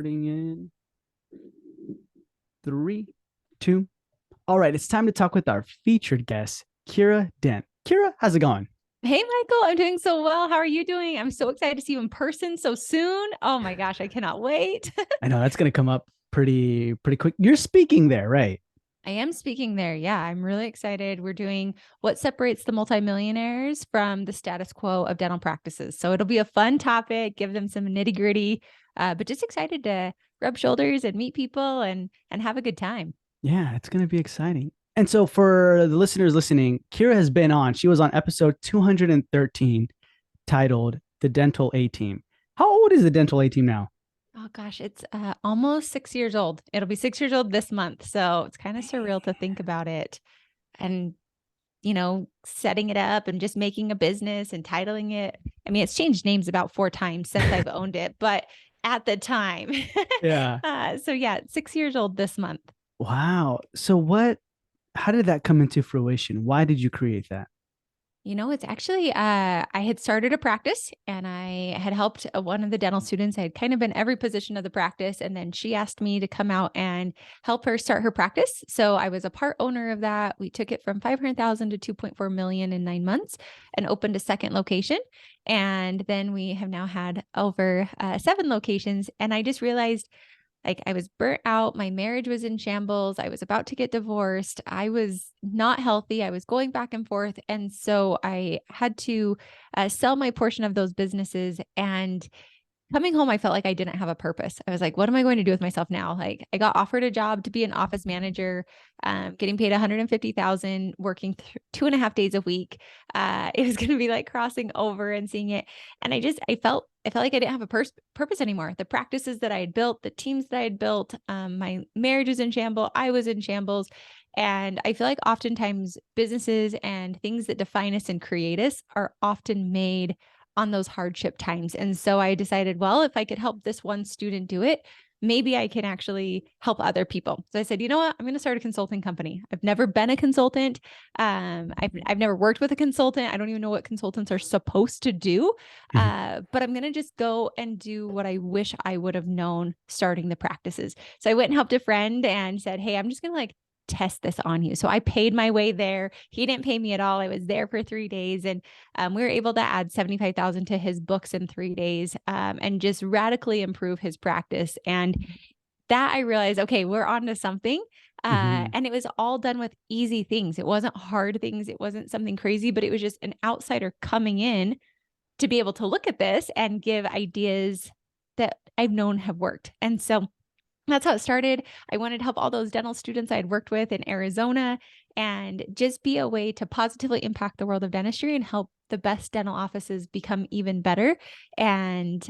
Putting in three, two. All right, it's time to talk with our featured guest, Kiera Dent. Kiera, how's it going? Hey, Michael, I'm doing so well. How are you doing? I'm so excited to see you in person so soon. Oh my gosh, I cannot wait. I know that's gonna come up pretty quick. You're speaking there, right? I am speaking there. Yeah, I'm really excited. We're doing what separates the multimillionaires from the status quo of dental practices. So it'll be a fun topic, give them some nitty gritty, but just excited to rub shoulders and meet people and have a good time. Yeah, it's gonna be exciting. And so for the listeners listening, Kiera has been on. She was on episode 213, titled "The Dental A Team." How old is the Dental A Team now? Oh gosh, it's almost 6 years old. It'll be 6 years old this month. So it's kind of surreal to think about it. And setting it up and just making a business and titling it. I mean, it's changed names about 4 times since I've owned it, but at the time. Yeah. So yeah, 6 years old this month. Wow. So how did that come into fruition? Why did you create that? It's actually, I had started a practice and I had helped one of the dental students. I had kind of been every position of the practice. And then she asked me to come out and help her start her practice. So I was a part owner of that. We took it from 500,000 to 2.4 million in 9 months and opened a second location. And then we have now had over 7 locations. And I just realized like I was burnt out. My marriage was in shambles. I was about to get divorced. I was not healthy. I was going back and forth. And so I had to sell my portion of those businesses. And coming home, I felt like I didn't have a purpose. I was like, what am I going to do with myself now? Like I got offered a job to be an office manager, getting paid 150,000, working 2.5 days a week. It was going to be like crossing over and seeing it. And I felt like I didn't have a purpose anymore. The practices that I had built, the teams that I had built, my marriage was in shambles. I was in shambles. And I feel like oftentimes businesses and things that define us and create us are often made on those hardship times. And so I decided, well, if I could help this one student do it, maybe I can actually help other people. So I said, you know what? I'm going to start a consulting company. I've never been a consultant. I've never worked with a consultant. I don't even know what consultants are supposed to do. Mhm. But I'm going to just go and do what I wish I would have known starting the practices. So I went and helped a friend and said, hey, I'm just going to like test this on you. So I paid my way there. He didn't pay me at all. I was there for 3 days and we were able to add 75,000 to his books in 3 days and just radically improve his practice. And that I realized, okay, we're on to something. Mhm. And it was all done with easy things. It wasn't hard things. It wasn't something crazy, but it was just an outsider coming in to be able to look at this and give ideas that I've known have worked. And so that's how it started. I wanted to help all those dental students I had worked with in Arizona and just be a way to positively impact the world of dentistry and help the best dental offices become even better and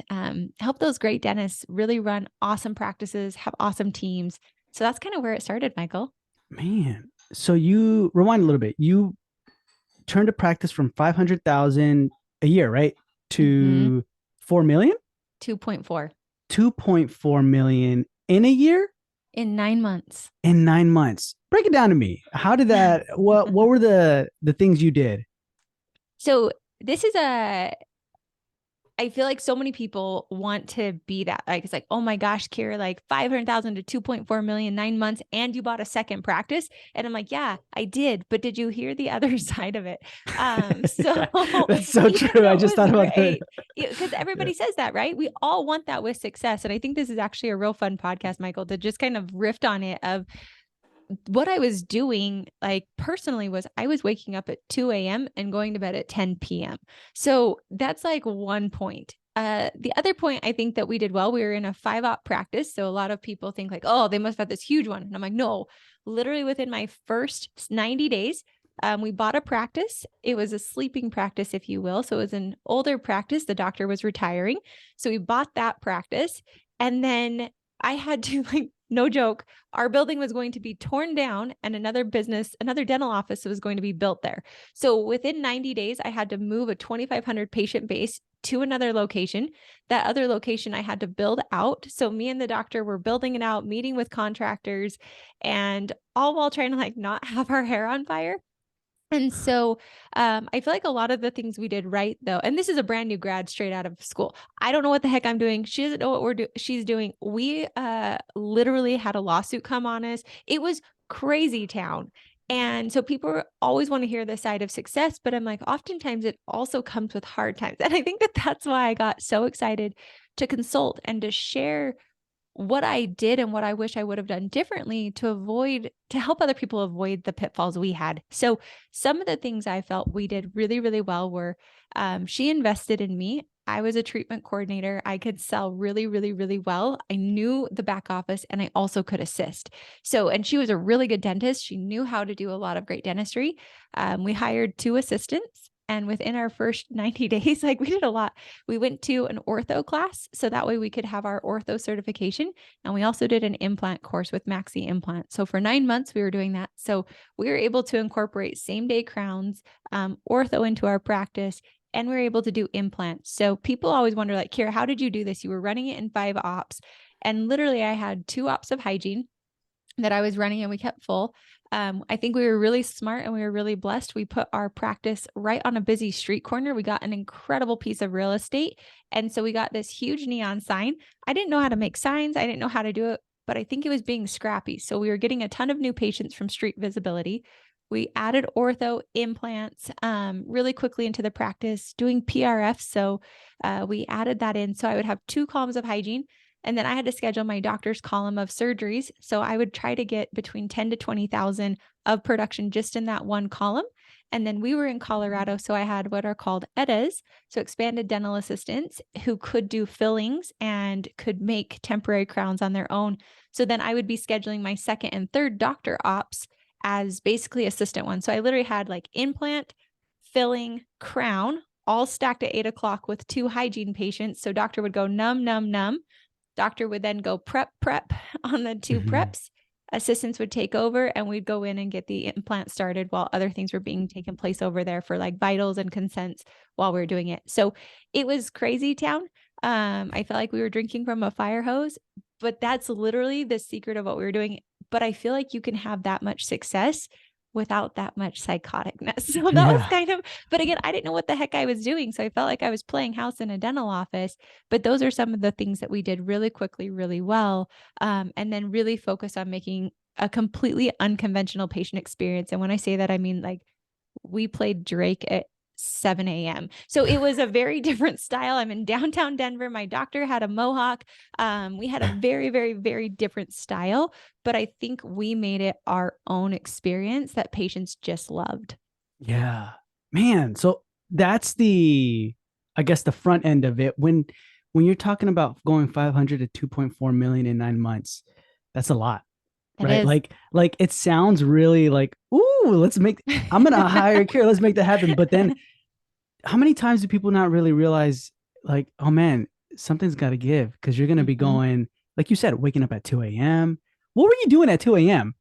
help those great dentists really run awesome practices, have awesome teams. So that's kind of where it started, Michael. Man. So you rewind a little bit. You turned to practice from 500,000 a year, right? Mm-hmm. To 4 million, 2.4 2.4 million in a year in 9 months. in 9 months. Break it down to me. How did that, what were the things you did? So this is I feel like so many people want to be that. Like, it's like, oh my gosh, Kiera, like 500,000 to 2.4 million, 9 months, and you bought a second practice. And I'm like, yeah, I did. But did you hear the other side of it? So That's so even true. I though it just was thought about that. great, because Yeah. everybody says that, right? We all want that with success. And I think this is actually a real fun podcast, Michael, to just kind of riff on it of what I was doing, like personally, was I was waking up at 2 a.m. and going to bed at 10 p.m. So that's like one point. The other point I think that we did well, we were in a 5-op practice. So a lot of people think like, oh, they must have had this huge one. And I'm like, no, literally within my first 90 days, we bought a practice. It was a sleeping practice, if you will. So it was an older practice. The doctor was retiring. So we bought that practice. And then I had to like, no joke, our building was going to be torn down and another business, another dental office was going to be built there. So within 90 days, I had to move a 2,500 patient base to another location. That other location I had to build out. So me and the doctor were building it out, meeting with contractors, and all while trying to like not have our hair on fire. And so I feel like a lot of the things we did right, though, and this is a brand new grad straight out of school. I don't know what the heck I'm doing. She doesn't know what she's doing. We literally had a lawsuit come on us. It was crazy town. And so people always want to hear the side of success, but I'm like, oftentimes it also comes with hard times. And I think that that's why I got so excited to consult and to share what I did and what I wish I would have done differently to help other people avoid the pitfalls we had. So some of the things I felt we did really, really well were she invested in me. I was a treatment coordinator. I could sell really, really, really well. I knew the back office and I also could assist. So, and she was a really good dentist. She knew how to do a lot of great dentistry. We hired 2 assistants. And within our first 90 days, like we did a lot. We went to an ortho class. So that way we could have our ortho certification. And we also did an implant course with Maxi Implant. So for 9 months, we were doing that. So we were able to incorporate same day crowns, ortho into our practice, and we were able to do implants. So people always wonder, like, Kiera, how did you do this? You were running it in 5 ops. And literally, I had 2 ops of hygiene that I was running and we kept full. I think we were really smart and we were really blessed. We put our practice right on a busy street corner. We got an incredible piece of real estate. And so we got this huge neon sign. I didn't know how to make signs, I didn't know how to do it, but I think it was being scrappy. So we were getting a ton of new patients from street visibility. We added ortho implants really quickly into the practice, doing PRF. So we added that in. So I would have 2 columns of hygiene. And then I had to schedule my doctor's column of surgeries. So I would try to get between 10 to 20,000 of production just in that one column. And then we were in Colorado. So I had what are called EDAs, so expanded dental assistants who could do fillings and could make temporary crowns on their own. So then I would be scheduling my second and third doctor ops as basically assistant ones. So I literally had like implant, filling, crown, all stacked at 8 o'clock with 2 hygiene patients. So doctor would go numb, numb, numb. Doctor would then go prep on the 2 Mhm. preps. Assistants would take over and we'd go in and get the implant started while other things were being taken place over there for like vitals and consents while we were doing it. So it was crazy town. I felt like we were drinking from a fire hose, but that's literally the secret of what we were doing. But I feel like you can have that much success without that much psychoticness. So that was Yeah. kind of, but again, I didn't know what the heck I was doing. So I felt like I was playing house in a dental office. But those are some of the things that we did really quickly, really well. And then really focus on making a completely unconventional patient experience. And when I say that, I mean like we played Drake at 7 a.m. So it was a very different style. I'm in downtown Denver. My doctor had a mohawk. We had a very, very, very different style, but I think we made it our own experience that patients just loved. Yeah. Man, so that's the I guess the front end of it. When you're talking about going 500 to 2.4 million in 9 months, that's a lot, It right? is. Like it sounds really like, ooh, I'm gonna hire Kira, let's make that happen. But then how many times do people not really realize like, oh man, something's gotta give because you're gonna be Mhm. going, like you said, waking up at 2 a.m. What were you doing at 2 a.m.?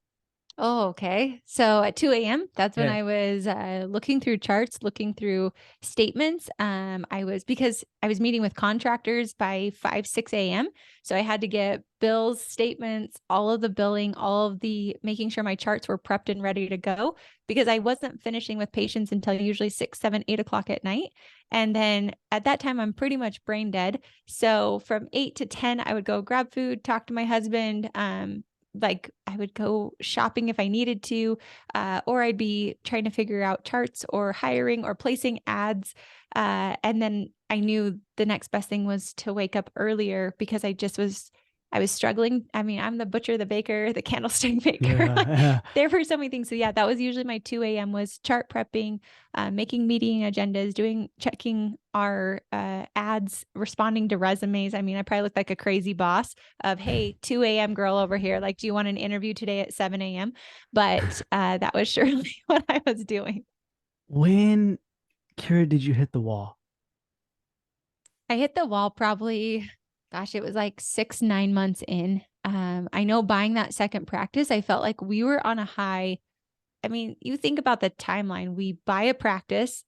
Oh, okay. So at 2 a.m., that's when Yeah. I was looking through charts, looking through statements. Because I was meeting with contractors by 5, 6 a.m. So I had to get bills, statements, all of the billing, all of the making sure my charts were prepped and ready to go because I wasn't finishing with patients until usually 6, 7, 8 o'clock at night. And then at that time, I'm pretty much brain dead. So from 8 to 10, I would go grab food, talk to my husband, like I would go shopping if I needed to, or I'd be trying to figure out charts or hiring or placing ads. And then I knew the next best thing was to wake up earlier because I was struggling. I mean, I'm the butcher, the baker, the candlestick maker, like Yeah. there were so many things. So yeah, that was usually my 2 a.m. was chart prepping, making meeting agendas, checking our ads, responding to resumes. I mean, I probably looked like a crazy boss of, hey, 2 a.m. girl over here. Like, do you want an interview today at 7 a.m.? But that was surely what I was doing. When, Kira, did you hit the wall? I hit the wall probably, gosh, it was like 6, 9 months in. I know buying that second practice, I felt like we were on a high. I mean, you think about the timeline. We buy a practice,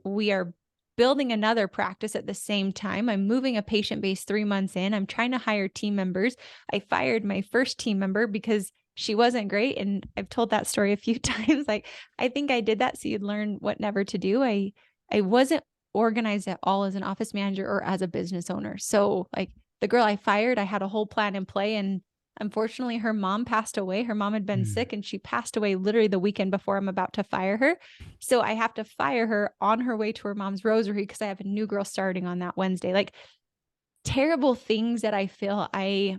we are building another practice at the same time. I'm moving a patient base 3 months in. I'm trying to hire team members. I fired my first team member because she wasn't great. And I've told that story a few times. Like, I think I did that so you'd learn what never to do. I wasn't organized at all as an office manager or as a business owner. So like the girl I fired, I had a whole plan in play, and unfortunately her mom passed away. Her mom had been sick and she passed away literally the weekend before I'm about to fire her. So I have to fire her on her way to her mom's rosary because I have a new girl starting on that Wednesday. Like, terrible things that I feel I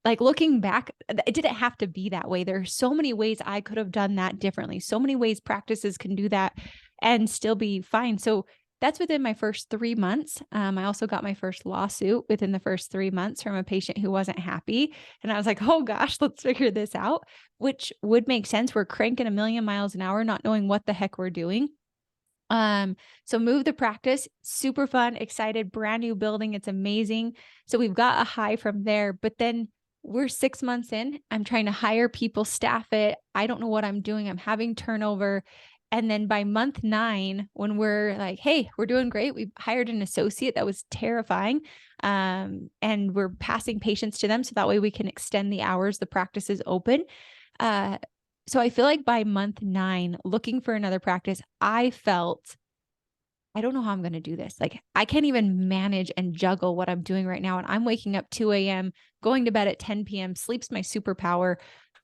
like looking back, it didn't have to be that way. There are so many ways I could have done that differently. So many ways practices can do that and still be fine. So that's within my first 3 months. I also got my first lawsuit within the first 3 months from a patient who wasn't happy. And I was like, oh gosh, let's figure this out, which would make sense. We're cranking a million miles an hour, not knowing what the heck we're doing. So move the practice, super fun, excited, brand new building. It's amazing. So we've got a high from there, but then we're 6 months in. I'm trying to hire people, staff it. I don't know what I'm doing. I'm having turnover. And then by month 9, when we're like, hey, we're doing great. We hired an associate. That was terrifying. And we're passing patients to them. So that way we can extend the hours the practice is open. So I feel like by month 9, looking for another practice, I felt, I don't know how I'm going to do this. Like, I can't even manage and juggle what I'm doing right now. And I'm waking up 2 a.m., going to bed at 10 p.m. Sleep's my superpower.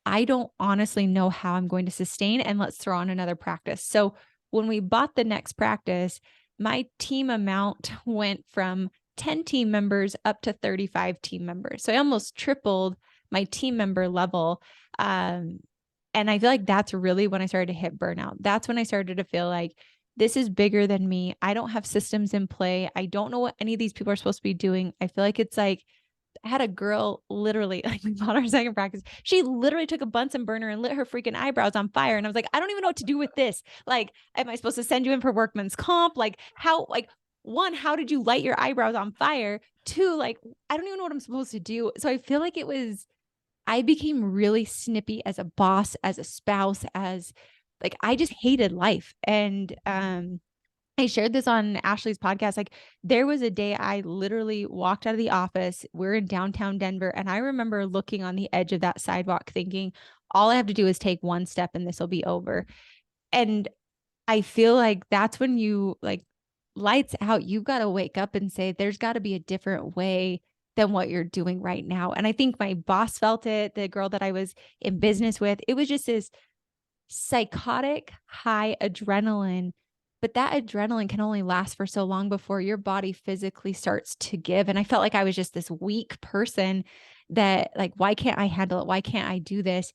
I don't honestly know how I'm going to sustain, and let's throw on another practice. So when we bought the next practice, my team amount went from 10 team members up to 35 team members. So I almost tripled my team member level. And I feel like that's really when I started to hit burnout. That's when I started to feel like this is bigger than me. I don't have systems in play. I don't know what any of these people are supposed to be doing. I feel like it's like, I had a girl literally, like, we bought our second practice. She literally took a Bunsen burner and lit her freaking eyebrows on fire. And I was like, I don't even know what to do with this. Like, am I supposed to send you in for workman's comp? Like, how, like, one, how did you light your eyebrows on fire? Two, like, I don't even know what I'm supposed to do. So I feel like I became really snippy as a boss, as a spouse, as like, I just hated life. And I shared this on Ashley's podcast. Like, there was a day I literally walked out of the office. We're in downtown Denver. And I remember looking on the edge of that sidewalk thinking, all I have to do is take one step and this will be over. And I feel like that's when you like lights out, you've got to wake up and say, there's got to be a different way than what you're doing right now. And I think my boss felt it, the girl that I was in business with, it was just this psychotic high adrenaline, but that adrenaline can only last for so long before your body physically starts to give. And I felt like I was just this weak person that like, why can't I handle it? Why can't I do this?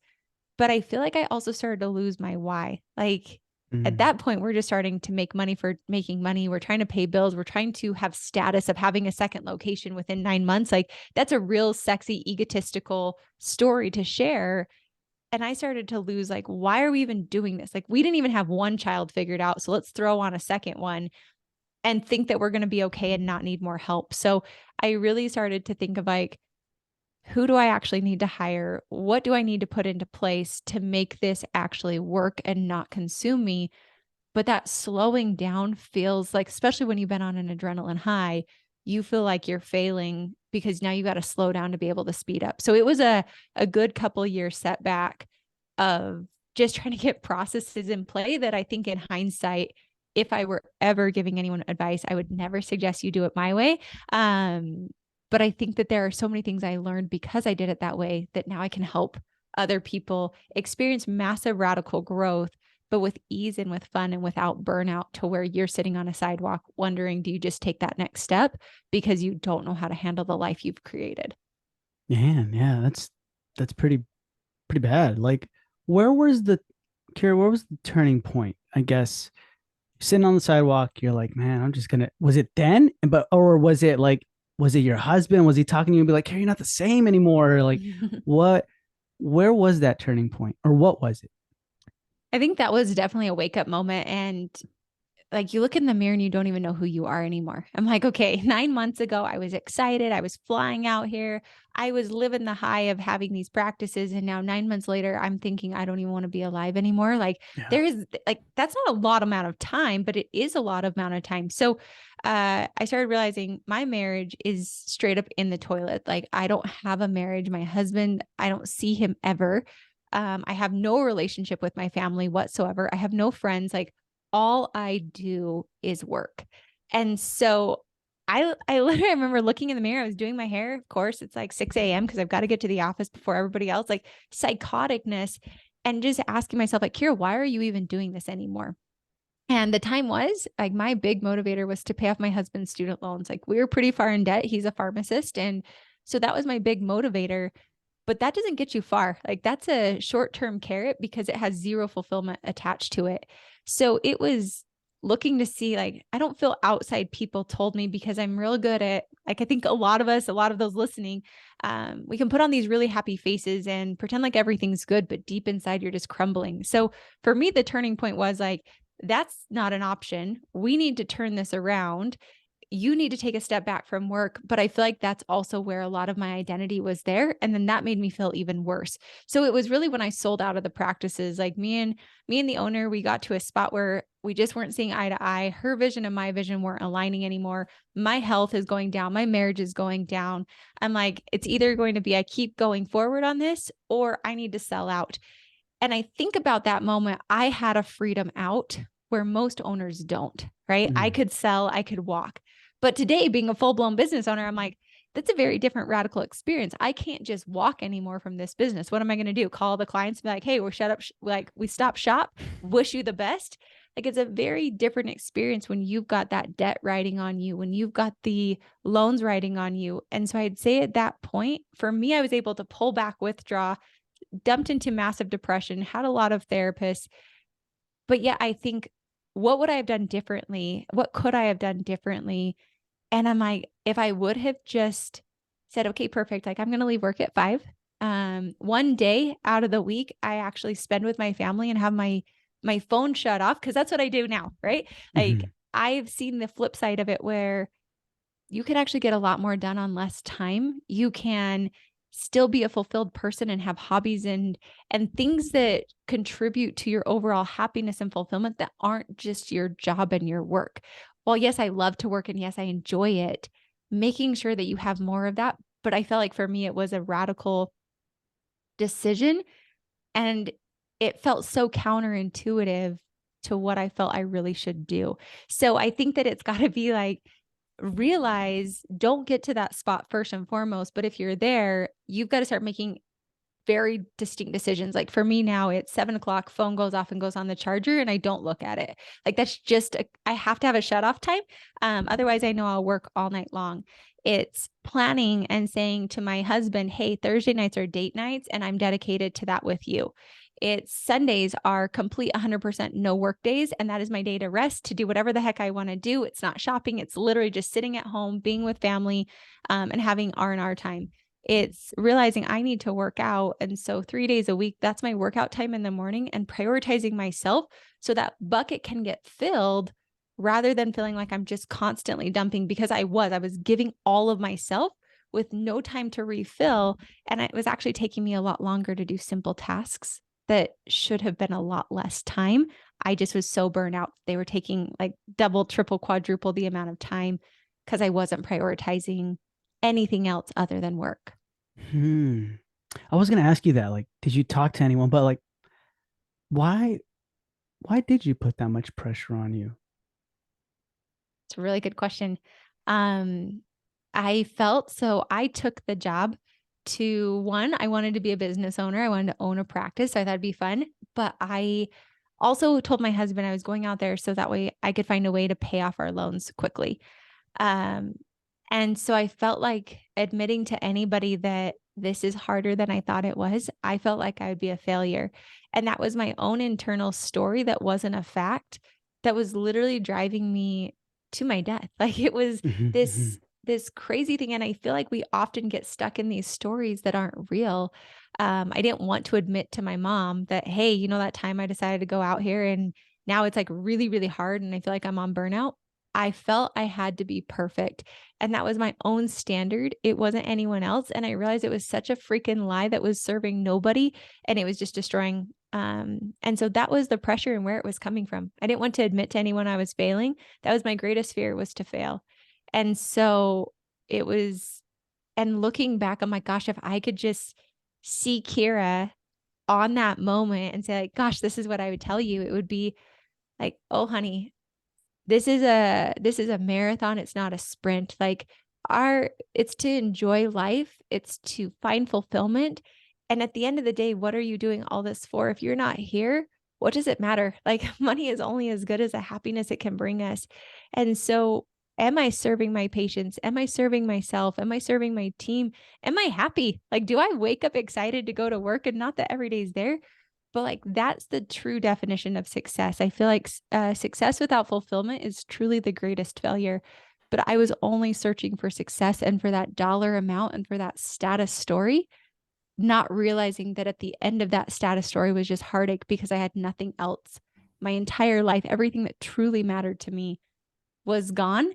But I feel like I also started to lose my why. Like, at that point, we're just starting to make money for making money. We're trying to pay bills. We're trying to have status of having a second location within 9 months. Like, that's a real sexy, egotistical story to share. And I started to lose, like, why are we even doing this? Like, we didn't even have one child figured out. So let's throw on a second one and think that we're going to be okay and not need more help. So I really started to think of like, who do I actually need to hire? What do I need to put into place to make this actually work and not consume me? But that slowing down feels like, especially when you've been on an adrenaline high, you feel like you're failing because now you got to slow down to be able to speed up. So it was a good couple year setback of just trying to get processes in play that I think in hindsight, if I were ever giving anyone advice, I would never suggest you do it my way. But I think that there are so many things I learned because I did it that way that now I can help other people experience massive radical growth, but with ease and with fun and without burnout, to where you're sitting on a sidewalk wondering, do you just take that next step because you don't know how to handle the life you've created? Man, yeah, that's pretty bad. Like, where was the Kiera, where was the turning point? I guess sitting on the sidewalk, you're like, man, I'm just gonna, was it then? But, or was it like, was it your husband? Was he talking to you and be like, hey, you're not the same anymore? Or like, what, where was that turning point? Or what was it? I think that was definitely a wake up moment. And like you look in the mirror and you don't even know who you are anymore. I'm like, okay, 9 months ago, I was excited. I was flying out here. I was living the high of having these practices. And now 9 months later, I'm thinking I don't even want to be alive anymore. Like Yeah. there is like, that's not a lot amount of time, but it is a lot of amount of time. So I started realizing my marriage is straight up in the toilet. Like I don't have a marriage. My husband, I don't see him ever. I have no relationship with my family whatsoever. I have no friends. Like all I do is work. And so I literally remember looking in the mirror. I was doing my hair. Of course, it's like 6 a.m. because I've got to get to the office before everybody else, like psychoticness. And just asking myself, like, Kiera, why are you even doing this anymore? And the time was like my big motivator was to pay off my husband's student loans. Like we were pretty far in debt. He's a pharmacist. And so that was my big motivator, but that doesn't get you far. Like that's a short-term carrot because it has zero fulfillment attached to it. So it was looking to see, like, I don't feel outside people told me because I'm real good at, like, I think a lot of us, a lot of those listening, we can put on these really happy faces and pretend like everything's good, but deep inside you're just crumbling. So for me, the turning point was like, that's not an option. We need to turn this around. You need to take a step back from work. But I feel like that's also where a lot of my identity was there. And then that made me feel even worse. So it was really when I sold out of the practices, like me and the owner, we got to a spot where we just weren't seeing eye to eye. Her vision and my vision weren't aligning anymore. My health is going down. My marriage is going down. I'm like, it's either going to be I keep going forward on this or I need to sell out. And I think about that moment, I had a freedom out where most owners don't, right? I Mm. could sell, I could walk. But today, being a full blown business owner, I'm like, that's a very different radical experience. I can't just walk anymore from this business. What am I going to do? Call the clients and be like, hey, we're shut up. Like we stop shop, wish you the best. Like it's a very different experience when you've got that debt riding on you, when you've got the loans riding on you. And so I'd say at that point, for me, I was able to pull back, withdraw, dumped into massive depression, had a lot of therapists. But yeah, I think, what would I have done differently? What could I have done differently? And I'm like, if I would have just said, okay, perfect. Like I'm going to leave work at 5. One day out of the week, I actually spend with my family and have my phone shut off. Cause that's what I do now. Right. Like Mhm. I've seen the flip side of it where you can actually get a lot more done on less time. You can still be a fulfilled person and have hobbies and things that contribute to your overall happiness and fulfillment that aren't just your job and your work. Well, yes, I love to work and yes, I enjoy it. Making sure that you have more of that. But I felt like for me, it was a radical decision and it felt so counterintuitive to what I felt I really should do. So I think that it's got to be like, realize, don't get to that spot first and foremost, but if you're there, you've got to start making very distinct decisions. Like for me now, it's 7 o'clock, phone goes off and goes on the charger, and I don't look at it. Like that's just I have to have a shut off time. Otherwise, I know I'll work all night long. It's planning and saying to my husband, hey, Thursday nights are date nights, and I'm dedicated to that with you. It's Sundays are complete 100% no work days. And that is my day to rest, to do whatever the heck I want to do. It's not shopping. It's literally just sitting at home, being with family, and having R&R time. It's realizing I need to work out. And so 3 days a week, that's my workout time in the morning, and prioritizing myself so that bucket can get filled rather than feeling like I'm just constantly dumping, because I was giving all of myself with no time to refill. And it was actually taking me a lot longer to do simple tasks that should have been a lot less time. I just was so burnt out. They were taking like double, triple, quadruple the amount of time because I wasn't prioritizing anything else other than work. Hmm. I was gonna ask you that. Like, did you talk to anyone? But like, why why did you put that much pressure on you? It's a really good question. Um, I felt so I took the job to one, I wanted to be a business owner. I wanted to own a practice. So I thought it'd be fun. But I also told my husband I was going out there so that way I could find a way to pay off our loans quickly. Um, and so I felt like admitting to anybody that this is harder than I thought it was, I felt like I would be a failure. And that was my own internal story that wasn't a fact, that was literally driving me to my death. Like it was Mhm, this mhm. this crazy thing. And I feel like we often get stuck in these stories that aren't real. I didn't want to admit to my mom that, hey, that time I decided to go out here and now it's like really, really hard. And I feel like I'm on burnout. I felt I had to be perfect. And that was my own standard. It wasn't anyone else. And I realized it was such a freaking lie that was serving nobody and it was just destroying. And so that was the pressure and where it was coming from. I didn't want to admit to anyone I was failing. That was my greatest fear, was to fail. And so it was, and looking back, I'm like, gosh, if I could just see Kiera on that moment and say, like, gosh, this is what I would tell you, it would be like, oh, honey, this is a marathon. It's not a sprint. Like it's to enjoy life. It's to find fulfillment. And at the end of the day, what are you doing all this for? If you're not here, what does it matter? Like money is only as good as the happiness it can bring us. And so am I serving my patients? Am I serving myself? Am I serving my team? Am I happy? Like, do I wake up excited to go to work? And not that every day's there, but like that's the true definition of success. I feel like success without fulfillment is truly the greatest failure. But I was only searching for success and for that dollar amount and for that status story, not realizing that at the end of that status story was just heartache because I had nothing else. My entire life, everything that truly mattered to me was gone.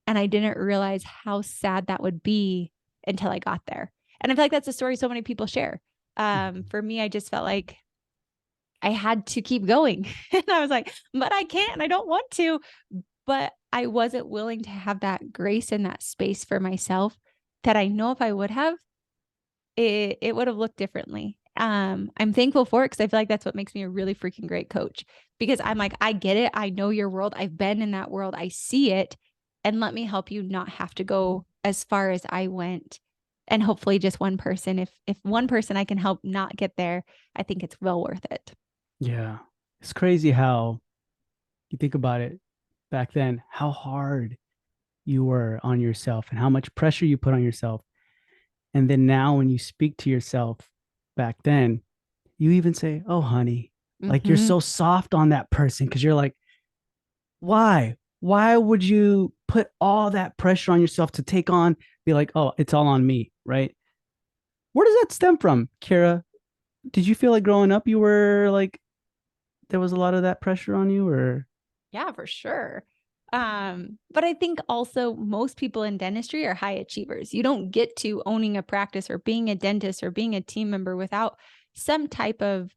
And I didn't realize how sad that would be until I got there. And I feel like that's a story so many people share. For me, I just felt like I had to keep going. And I was like, but I can't, and I don't want to. But I wasn't willing to have that grace and that space for myself that I know if I would have, it would have looked differently. I'm thankful for it because I feel like that's what makes me a really freaking great coach, because I'm like, I get it. I know your world. I've been in that world. I see it. And let me help you not have to go as far as I went. And hopefully just one person, if one person I can help not get there, I think it's well worth it. Yeah. It's crazy how you think about it back then, how hard you were on yourself and how much pressure you put on yourself. And then now when you speak to yourself back then, you even say, "Oh, honey," like you're Mm-hmm. so soft on that person because you're like, why? Why would you put all that pressure on yourself to take on, be like, oh, it's all on me, right? Where does that stem from, Kiera? Did you feel like growing up you were like there was a lot of that pressure on you, or Yeah, for sure. But I think also most people in dentistry are high achievers. You don't get to owning a practice or being a dentist or being a team member without some type of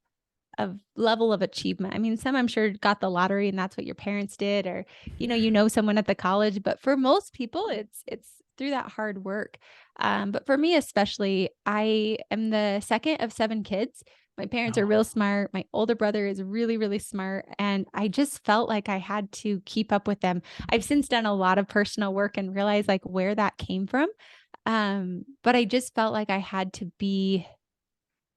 level of achievement. I mean, some I'm sure got the lottery and that's what your parents did, or someone at the college, but for most people it's through that hard work. But for me especially, I am the second of 7 kids. My parents are oh, real smart. My older brother is really, really smart. And I just felt like I had to keep up with them. I've since done a lot of personal work and realized like where that came from. But I just felt like I had to be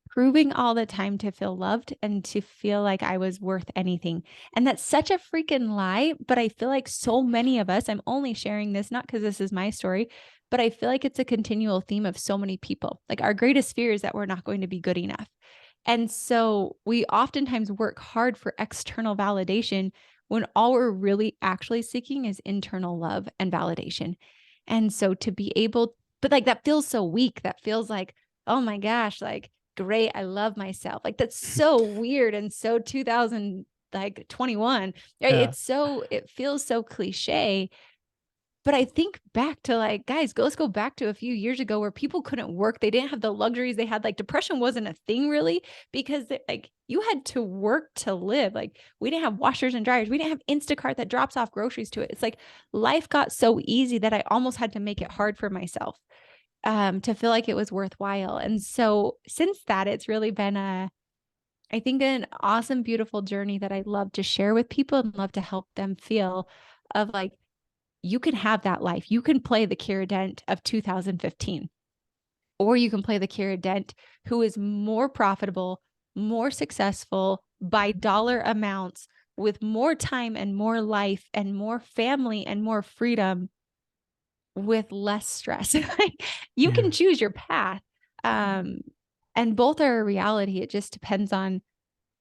proving all the time to feel loved and to feel like I was worth anything. And that's such a freaking lie. But I feel like so many of us, I'm only sharing this not because this is my story, but I feel like it's a continual theme of so many people. Like our greatest fear is that we're not going to be good enough. And so we oftentimes work hard for external validation when all we're really actually seeking is internal love and validation. And so to be able, but like that feels so weak. That feels like, oh my gosh, like great, I love myself. Like that's so weird and so 2000 like 21. Right? yeah, It feels so cliche, but I think back to like, guys, let's go back to a few years ago where people couldn't work. They didn't have the luxuries they had. Like depression wasn't a thing really because like you had to work to live. Like we didn't have washers and dryers. We didn't have Instacart that drops off groceries to it. It's like life got so easy that I almost had to make it hard for myself to feel like it was worthwhile. And so since that, it's really been I think an awesome, beautiful journey that I love to share with people and love to help them feel of like, you can have that life. You can play the Kiera Dent of 2015, or you can play the Kiera Dent who is more profitable, more successful by dollar amounts, with more time and more life and more family and more freedom with less stress. Like you yeah, can choose your path. Um, and both are a reality. It just depends on,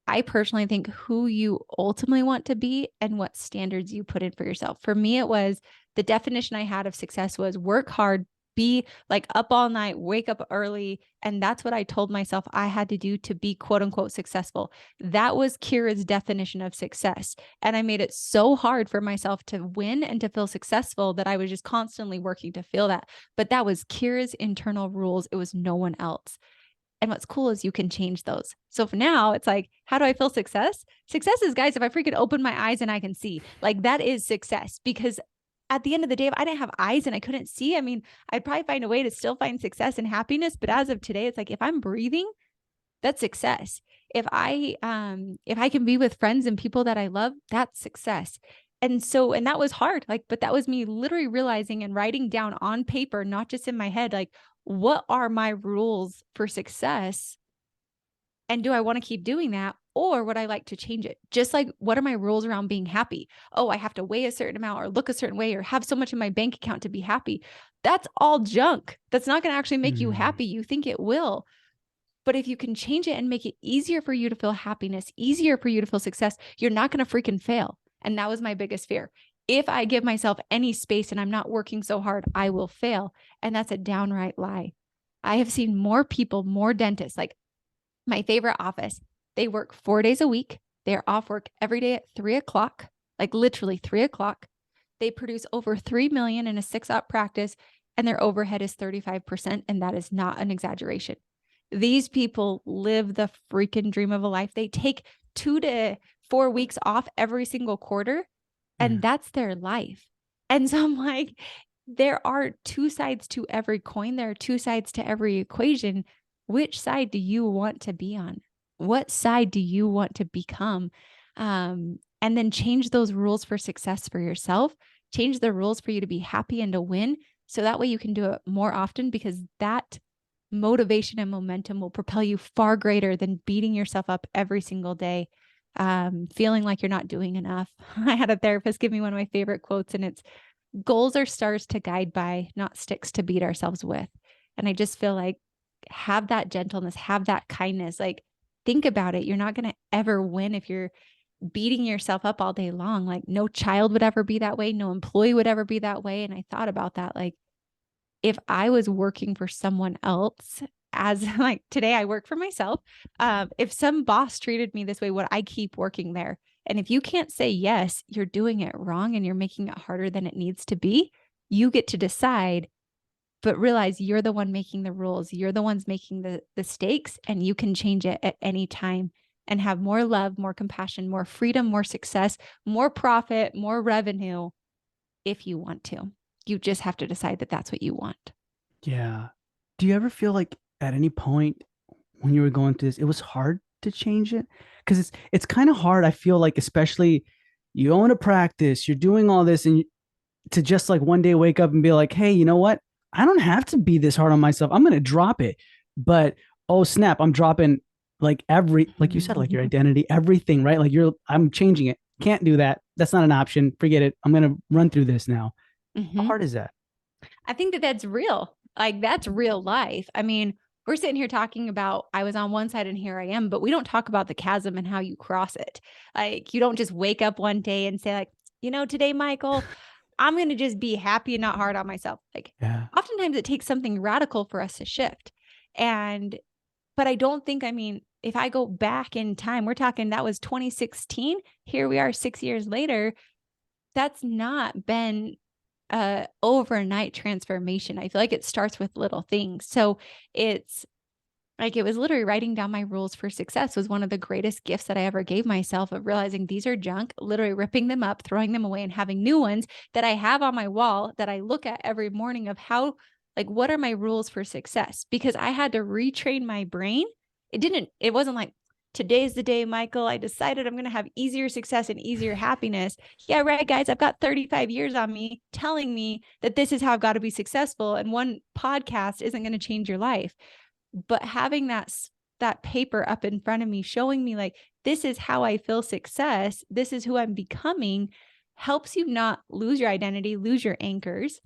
I personally think, who you ultimately want to be and what standards you put in for yourself. For me, it was the definition I had of success was work hard, be like up all night, wake up early. And that's what I told myself I had to do to be quote unquote successful. That was Kiera's definition of success. And I made it so hard for myself to win and to feel successful that I was just constantly working to feel that. But that was Kiera's internal rules. It was no one else. And what's cool is you can change those. So for now, it's like, how do I feel success? Success is, guys, if I freaking open my eyes and I can see, like that is success. Because at the end of the day, if I didn't have eyes and I couldn't see, I mean, I'd probably find a way to still find success and happiness. But as of today, it's like, if I'm breathing, that's success. If I can be with friends and people that I love, that's success. And that was hard. Like, but that was me literally realizing and writing down on paper, not just in my head, like, what are my rules for success? And do I want to keep doing that? Or would I like to change it? Just like, what are my rules around being happy? Oh, I have to weigh a certain amount or look a certain way or have so much in my bank account to be happy. That's all junk. That's not going to actually make you happy. You think it will. But if you can change it and make it easier for you to feel happiness, easier for you to feel success, you're not going to freaking fail. And that was my biggest fear. If I give myself any space and I'm not working so hard, I will fail. And that's a downright lie. I have seen more people, more dentists, like my favorite office. They work 4 days a week. They're off work every day at 3 o'clock, like literally 3 o'clock. They produce over 3 million in a 6-op practice, and their overhead is 35%. And that is not an exaggeration. These people live the freaking dream of a life. They take 2 to 4 weeks off every single quarter, and that's their life. And so I'm like, there are two sides to every coin. There are two sides to every equation. Which side do you want to be on? What side do you want to become? And then change those rules for success for yourself. Change the rules for you to be happy and to win. So that way you can do it more often, because that motivation and momentum will propel you far greater than beating yourself up every single day, feeling like you're not doing enough. I had a therapist give me one of my favorite quotes, and it's, goals are stars to guide by, not sticks to beat ourselves with. And I just feel like, have that gentleness, have that kindness. Like, think about it. You're not going to ever win if you're beating yourself up all day long. Like, no child would ever be that way. No employee would ever be that way. And I thought about that. Like, if I was working for someone else, as like today I work for myself, if some boss treated me this way, would I keep working there? And if you can't say yes, you're doing it wrong and you're making it harder than it needs to be. You get to decide, but realize you're the one making the rules. You're the ones making the stakes, and you can change it at any time and have more love, more compassion, more freedom, more success, more profit, more revenue if you want to. You just have to decide that that's what you want. Yeah. Do you ever feel like at any point when you were going through this, it was hard to change it? Because it's kind of hard. I feel like, especially you go into practice, you're doing all this, and to just like one day wake up and be like, hey, you know what? I don't have to be this hard on myself. I'm gonna drop it. But oh snap, I'm dropping like like you said, like your identity, everything, right? Like I'm changing it. Can't do that. That's not an option. Forget it. I'm gonna run through this now. How hard is that? I think that that's real. Like, that's real life. I mean, we're sitting here talking about, I was on one side and here I am, but we don't talk about the chasm and how you cross it. Like, you don't just wake up one day and say, like, today, Michael, I'm going to just be happy and not hard on myself. Like, oftentimes it takes something radical for us to shift. But I don't think, I mean, if I go back in time, we're talking, that was 2016. Here we are 6 years later. That's not been overnight transformation. I feel like it starts with little things. So it's like, it was literally writing down my rules for success was one of the greatest gifts that I ever gave myself, of realizing these are junk, literally ripping them up, throwing them away, and having new ones that I have on my wall that I look at every morning of how, like, what are my rules for success? Because I had to retrain my brain. It wasn't like, today's the day, Michael, I decided I'm going to have easier success and easier happiness. Yeah, right, guys. I've got 35 years on me telling me that this is how I've got to be successful. And one podcast isn't going to change your life. But having that paper up in front of me, showing me, like, this is how I feel success, this is who I'm becoming, helps you not lose your identity, lose your anchors,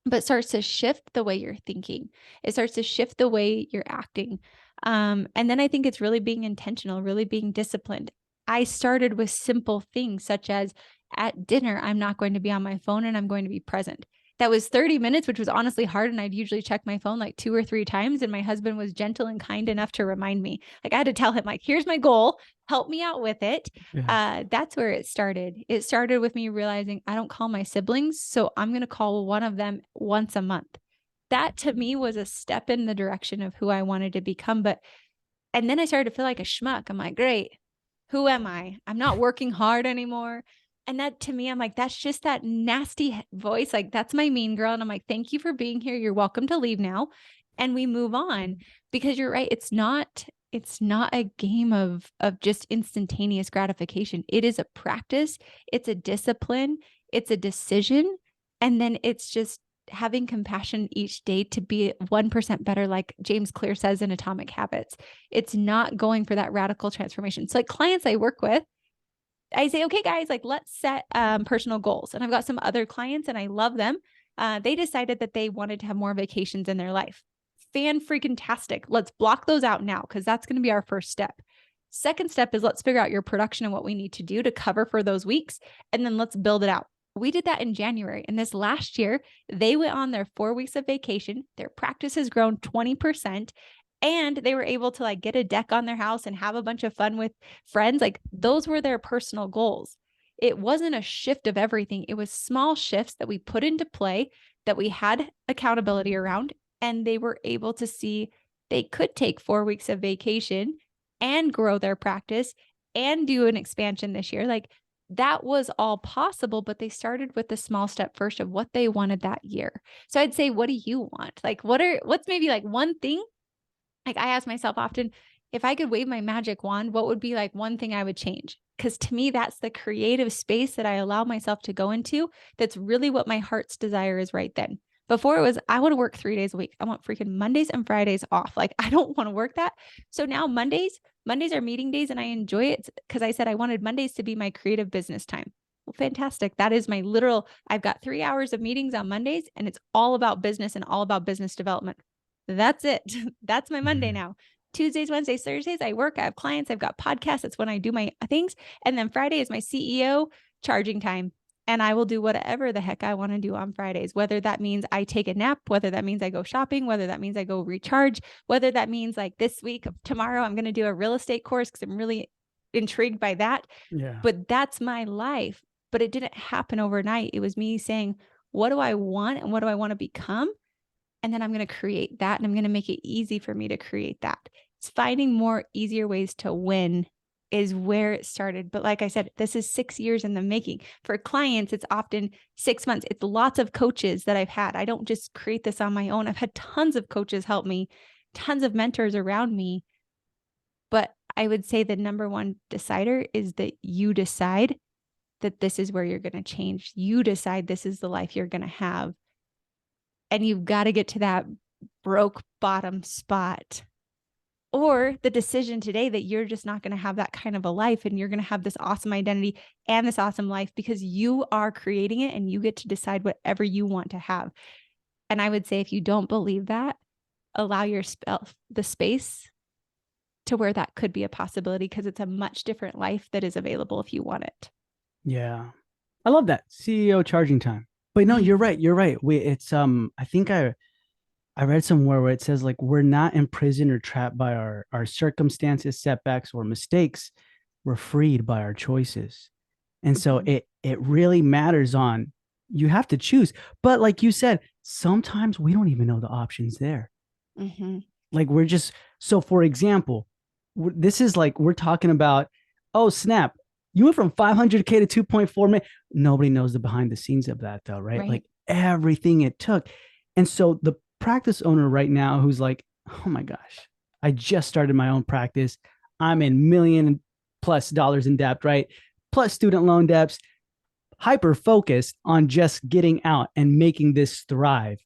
but starts to shift the way you're thinking. It starts to shift the way you're acting. And then I think it's really being intentional, really being disciplined. I started with simple things such as, at dinner, I'm not going to be on my phone and I'm going to be present. that was 30 minutes, which was honestly hard. And I'd usually check my phone like 2 or 3 times. And my husband was gentle and kind enough to remind me. Like I had to tell him, like, here's my goal, help me out with it. Yeah. That's where it started. It started with me realizing I don't call my siblings, so I'm going to call one of them once a month. That to me was a step in the direction of who I wanted to become. And then I started to feel like a schmuck. I'm like, great, who am I? I'm not working hard anymore. And that to me, I'm like, that's just that nasty voice. Like, that's my mean girl. And I'm like, thank you for being here. You're welcome to leave now. And we move on, because you're right. It's not a game of just instantaneous gratification. It is a practice, it's a discipline, it's a decision. And then it's just having compassion each day to be 1% better, like James Clear says in Atomic Habits. It's not going for that radical transformation. So like clients I work with, I say, okay, guys, like let's set personal goals. And I've got some other clients and I love them. They decided that they wanted to have more vacations in their life. Fan-freaking-tastic. Let's block those out now, because that's going to be our first step. Second step is let's figure out your production and what we need to do to cover for those weeks. And then let's build it out. We did that in January. And this last year, they went on their 4 weeks of vacation. Their practice has grown 20%. And they were able to like get a deck on their house and have a bunch of fun with friends. Like those were their personal goals. It wasn't a shift of everything. It was small shifts that we put into play, that we had accountability around, and they were able to see they could take 4 weeks of vacation and grow their practice and do an expansion this year. Like that was all possible, but they started with the small step first of what they wanted that year. So I'd say, what do you want? Like, what's maybe like one thing? Like I ask myself often, if I could wave my magic wand, what would be like one thing I would change? Because to me, that's the creative space that I allow myself to go into. That's really what my heart's desire is right then. Before it was, I want to work 3 days a week. I want freaking Mondays and Fridays off. Like I don't want to work that. So now Mondays are meeting days and I enjoy it, because I said I wanted Mondays to be my creative business time. Well, fantastic. That is my literal, I've got 3 hours of meetings on Mondays and it's all about business and all about business development. That's it. That's my Monday now. Tuesdays, Wednesdays, Thursdays, I work, I have clients, I've got podcasts. That's when I do my things. And then Friday is my CEO charging time. And I will do whatever the heck I want to do on Fridays, whether that means I take a nap, whether that means I go shopping, whether that means I go recharge, whether that means like this week, tomorrow, I'm going to do a real estate course because I'm really intrigued by that. Yeah. But that's my life. But it didn't happen overnight. It was me saying, what do I want and what do I want to become? And then I'm going to create that, and I'm going to make it easy for me to create that. It's finding more easier ways to win is where it started. But like I said, this is 6 years in the making. For clients, it's often 6 months. It's lots of coaches that I've had. I don't just create this on my own. I've had tons of coaches help me, tons of mentors around me. But I would say the number one decider is that you decide that this is where you're going to change. You decide this is the life you're going to have. And you've got to get to that broke bottom spot, or the decision today that you're just not going to have that kind of a life, and you're going to have this awesome identity and this awesome life because you are creating it and you get to decide whatever you want to have. And I would say, if you don't believe that, allow yourself the space to where that could be a possibility, because it's a much different life that is available if you want it. Yeah. I love that. CEO charging time. But no, you're right. You're right. It's I think I read somewhere where it says like we're not imprisoned or trapped by our circumstances, setbacks, or mistakes. We're freed by our choices. And so it really matters on, you have to choose. But like you said, sometimes we don't even know the options there. Like we're just, so for example, this is like we're talking about, oh snap, you went from 500K to 2.4 million. Nobody knows the behind the scenes of that though, right? Like everything it took. And so the practice owner right now who's like, oh my gosh, I just started my own practice. I'm in $1 million+ in debt, right? Plus student loan debts, hyper focused on just getting out and making this thrive.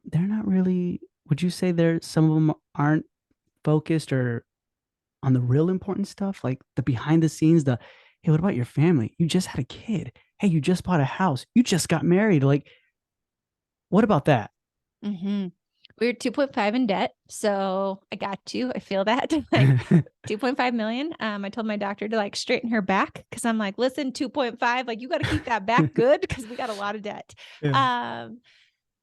They're not really, would you say some of them aren't focused or on the real important stuff, like the behind the scenes, hey, what about your family? You just had a kid. Hey, you just bought a house. You just got married. Like, what about that? We're 2.5 in debt. So I got you. I feel that. Like 2.5 million. I told my doctor to like straighten her back because I'm like, listen, 2.5, like you got to keep that back good because we got a lot of debt. Yeah. Um,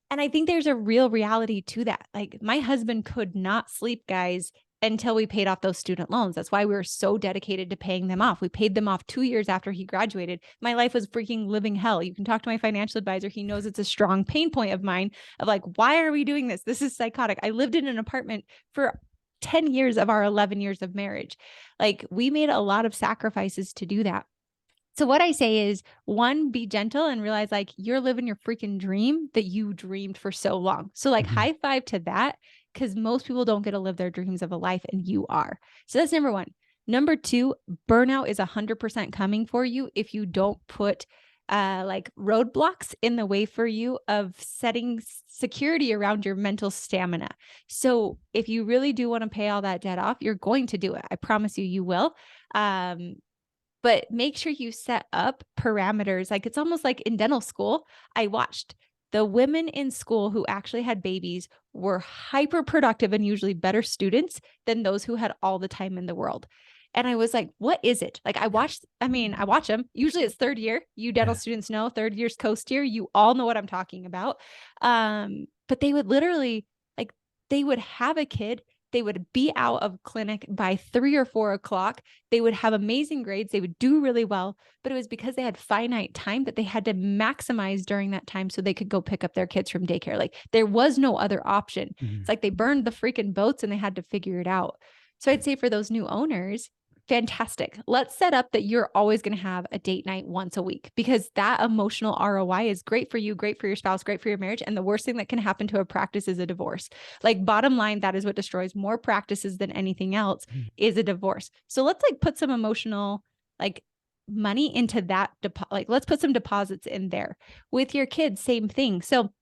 and I think there's a real reality to that. Like my husband could not sleep, guys, until we paid off those student loans. That's why we were so dedicated to paying them off. We paid them off 2 years after he graduated. My life was freaking living hell. You can talk to my financial advisor. He knows it's a strong pain point of mine of like, why are we doing this? This is psychotic. I lived in an apartment for 10 years of our 11 years of marriage. Like we made a lot of sacrifices to do that. So what I say is one, be gentle and realize like you're living your freaking dream that you dreamed for so long. So like Mhm. high five to that because most people don't get to live their dreams of a life and you are. So that's number one. Number two, burnout is 100% coming for you if you don't put like roadblocks in the way for you of setting security around your mental stamina. So if you really do want to pay all that debt off, you're going to do it. I promise you, you will. Um, but make sure you set up parameters. Like it's almost like in dental school, I watched the women in school who actually had babies were hyper productive and usually better students than those who had all the time in the world. And I was like, what is it? Like I watch them. Usually it's third year. You dental Yeah. students know third year's coast year. You all know what I'm talking about. But they would literally like they would have a kid. They would be out of clinic by 3 or 4 o'clock. They would have amazing grades. They would do really well, but it was because they had finite time that they had to maximize during that time so they could go pick up their kids from daycare. Like there was no other option. It's Mhm. like they burned the freaking boats and they had to figure it out. So I'd say for those new owners, fantastic. Let's set up that you're always going to have a date night once a week because that emotional ROI is great for you, great for your spouse, great for your marriage. And the worst thing that can happen to a practice is a divorce. Like bottom line, that is what destroys more practices than anything else Mhm. is a divorce. So let's like put some emotional like money into that like let's put some deposits in there. With your kids, same thing. So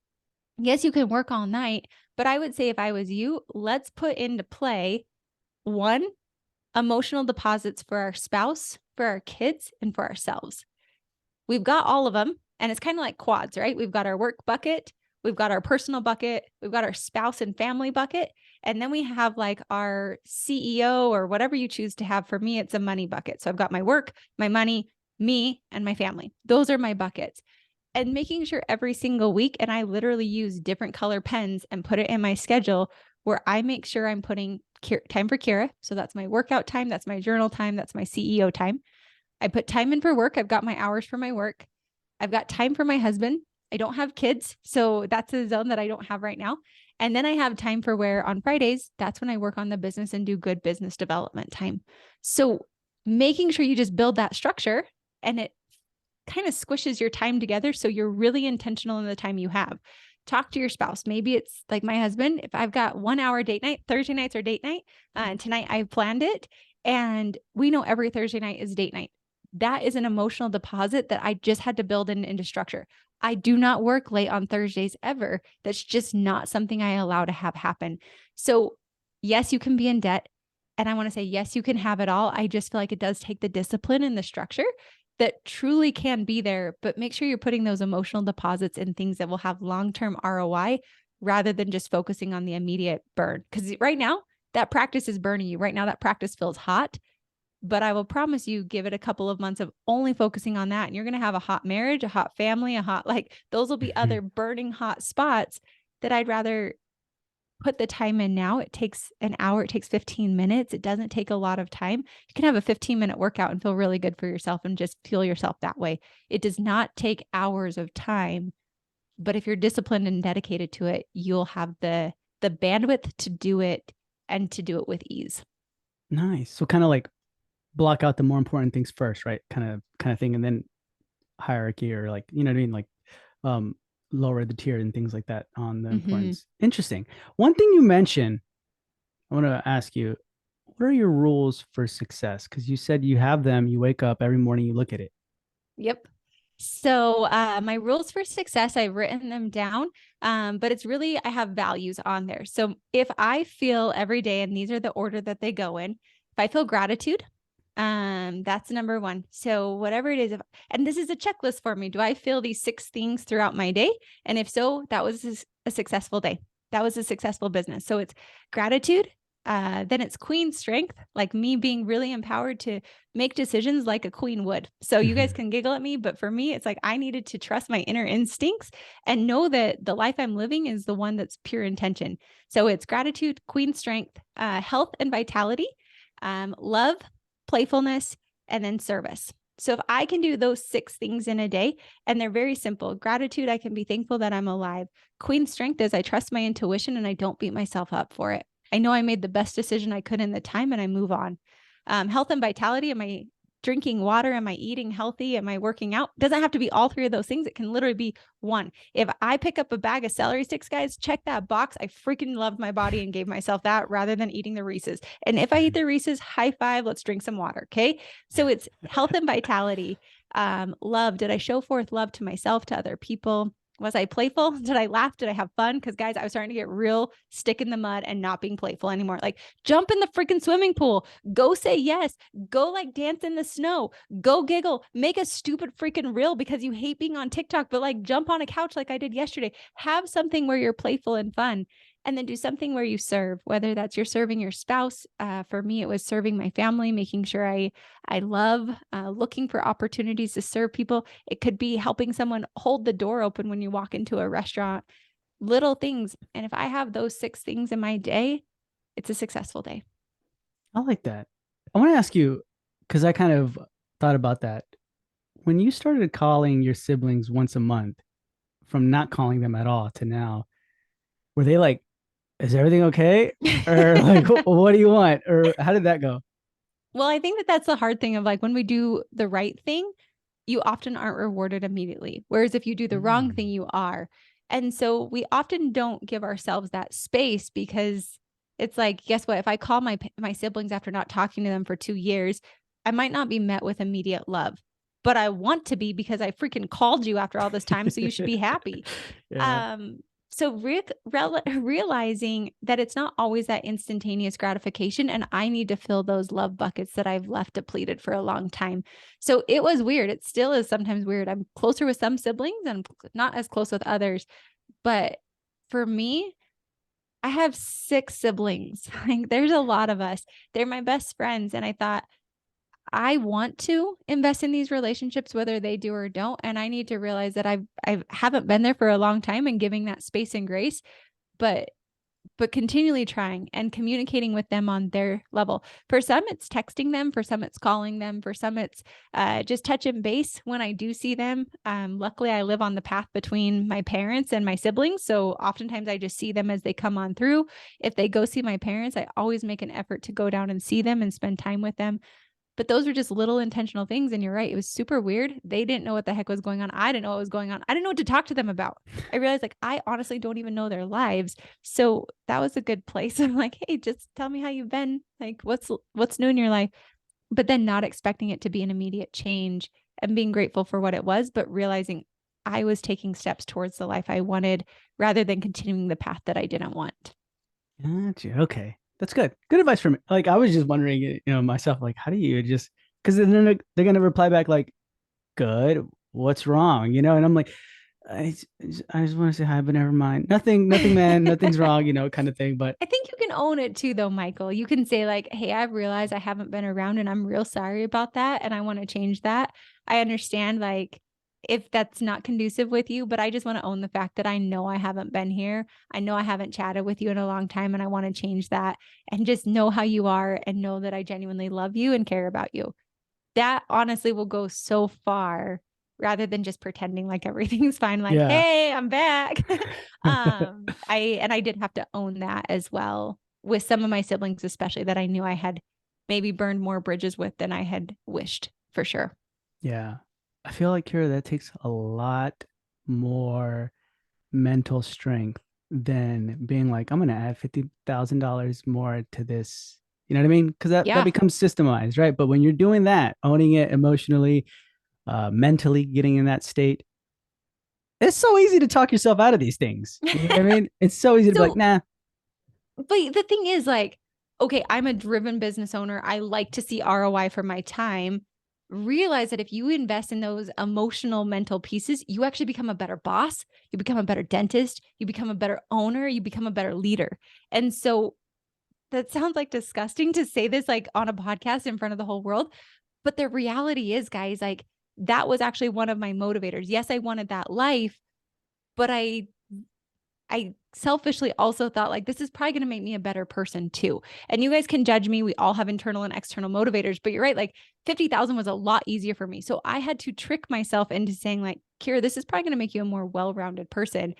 yes, you can work all night, but I would say if I was you, let's put into play one, emotional deposits for our spouse, for our kids, and for ourselves. We've got all of them. And it's kind of like quads, right? We've got our work bucket, we've got our personal bucket, we've got our spouse and family bucket. And then we have like our CEO or whatever you choose to have. For me, it's a money bucket. So I've got my work, my money, me, and my family. Those are my buckets. And making sure every single week, and I literally use different color pens and put it in my schedule where I make sure I'm putting time for Kiera. So that's my workout time, that's my journal time, that's my CEO time. I put time in for work. I've got my hours for my work. I've got time for my husband. I don't have kids. So that's a zone that I don't have right now. And then I have time for where on Fridays, that's when I work on the business and do good business development time. So making sure you just build that structure and it kind of squishes your time together. So you're really intentional in the time you have. Talk to your spouse. Maybe it's like my husband. If I've got 1 hour date night, Thursday nights are date night. And tonight I've planned it. And we know every Thursday night is date night. That is an emotional deposit that I just had to build into structure. I do not work late on Thursdays ever. That's just not something I allow to have happen. So, yes, you can be in debt. And I want to say, yes, you can have it all. I just feel like it does take the discipline and the structure that truly can be there, but make sure you're putting those emotional deposits in things that will have long-term ROI rather than just focusing on the immediate burn. Because right now, that practice is burning you. Right now, that practice feels hot, but I will promise you, give it a couple of months of only focusing on that. And you're going to have a hot marriage, a hot family, a hot, like those will be Mhm. other burning hot spots that I'd rather put the time in now. It takes an hour, it takes 15 minutes. It doesn't take a lot of time. You can have a 15-minute workout and feel really good for yourself and just feel yourself that way. It does not take hours of time, but if you're disciplined and dedicated to it, you'll have the bandwidth to do it and to do it with ease. Nice. So kind of like block out the more important things first, right? Kind of thing, and then hierarchy or like you know what I mean, like um lower the tier and things like that on the Mm-hmm. importance. Interesting. One thing you mentioned, I want to ask you, what are your rules for success? Because you said you have them. You wake up every morning, you look at it. Yep. So my rules for success, I've written them down, but it's really, I have values on there. So if I feel every day, and these are the order that they go in, if I feel gratitude, that's number one. So whatever it is, and this is a checklist for me. Do I feel these 6 things throughout my day? And if so, that was a successful day. That was a successful business. So it's gratitude. Then it's queen strength, like me being really empowered to make decisions like a queen would. So you guys can giggle at me, but for me, it's like I needed to trust my inner instincts and know that the life I'm living is the one that's pure intention. So it's gratitude, queen strength, health and vitality, love, playfulness, and then service. So if I can do those 6 things in a day, and they're very simple: gratitude, I can be thankful that I'm alive. Queen strength is I trust my intuition and I don't beat myself up for it. I know I made the best decision I could in the time and I move on. Health and vitality, am I drinking water? Am I eating healthy? Am I working out? Doesn't have to be all 3 of those things. It can literally be one. If I pick up a bag of celery sticks, guys, check that box. I freaking loved my body and gave myself that rather than eating the Reese's. And if I eat the Reese's, high five, let's drink some water. Okay. So it's health and vitality. Love. Did I show forth love to myself, to other people? Was I playful? Did I laugh? Did I have fun? Because guys, I was starting to get real stick in the mud and not being playful anymore. Like jump in the freaking swimming pool, go say yes, go like dance in the snow, go giggle, make a stupid freaking reel because you hate being on TikTok, but like jump on a couch like I did yesterday. Have something where you're playful and fun. And then do something where you serve, whether that's you're serving your spouse. For me, it was serving my family, making sure I love looking for opportunities to serve people. It could be helping someone hold the door open when you walk into a restaurant, little things. And if I have those 6 things in my day, it's a successful day. I like that. I want to ask you, because I kind of thought about that. When you started calling your siblings once a month, from not calling them at all to now, were they like, is everything okay? Or like, what do you want? Or how did that go? Well, I think that that's the hard thing of like when we do the right thing, you often aren't rewarded immediately. Whereas if you do the wrong thing, Mm. you are. And so we often don't give ourselves that space because it's like, guess what? If I call my siblings after not talking to them for 2 years, I might not be met with immediate love, but I want to be because I freaking called you after all this time. So you should be happy. Yeah. Um, so realizing that it's not always that instantaneous gratification, and I need to fill those love buckets that I've left depleted for a long time. So it was weird. It still is sometimes weird. I'm closer with some siblings and not as close with others. But for me, I have 6 siblings. Like there's a lot of us. They're my best friends. And I thought, I want to invest in these relationships, whether they do or don't. And I need to realize that I haven't been there for a long time and giving that space and grace, but continually trying and communicating with them on their level. For some, it's texting them. For some, it's calling them. For some, it's just touch and base when I do see them. Luckily, I live on the path between my parents and my siblings. So oftentimes I just see them as they come on through. If they go see my parents, I always make an effort to go down and see them and spend time with them. But those were just little intentional things. And you're right. It was super weird. They didn't know what the heck was going on. I didn't know what was going on. I didn't know what to talk to them about. I realized like, I honestly don't even know their lives. So that was a good place. I'm like, hey, just tell me how you've been. Like, what's new in your life? But then not expecting it to be an immediate change and being grateful for what it was, but realizing I was taking steps towards the life I wanted rather than continuing the path that I didn't want. Gotcha. Okay. That's good. Good advice for me. Like I was just wondering, myself, like, how do you just because then they're gonna reply back like, good. What's wrong? And I'm like, I just want to say hi, but never mind. Nothing, man. Nothing's wrong, kind of thing. But I think you can own it too, though, Michael. You can say, like, hey, I've realized I haven't been around and I'm real sorry about that. And I want to change that. I understand, like, if that's not conducive with you, but I just want to own the fact that I know I haven't been here. I know I haven't chatted with you in a long time and I want to change that and just know how you are and know that I genuinely love you and care about you. That honestly will go so far rather than just pretending like everything's fine. Like, yeah. hey, I'm back. I did have to own that as well with some of my siblings, especially that I knew I had maybe burned more bridges with than I had wished for sure. Yeah. I feel like, Kira, that takes a lot more mental strength than being like, I'm gonna add $50,000 more to this. You know what I mean? Because that Yeah. becomes systemized, right? But when you're doing that, owning it emotionally, mentally, getting in that state, it's so easy to talk yourself out of these things. You know what I mean? It's so easy to be like, So, nah. but the thing is, like, okay, I'm a driven business owner. I like to see ROI for my time. realize that if you invest in those emotional, mental pieces, you actually become a better boss, you become a better dentist, you become a better owner, you become a better leader. And so that sounds like disgusting to say this like on a podcast in front of the whole world. But the reality is, guys, like that was actually one of my motivators. Yes, I wanted that life, but I selfishly also thought like this is probably going to make me a better person too. And you guys can judge me. We all have internal and external motivators, but you're right. Like 50,000 was a lot easier for me. So I had to trick myself into saying like, Kiera, this is probably going to make you a more well-rounded person.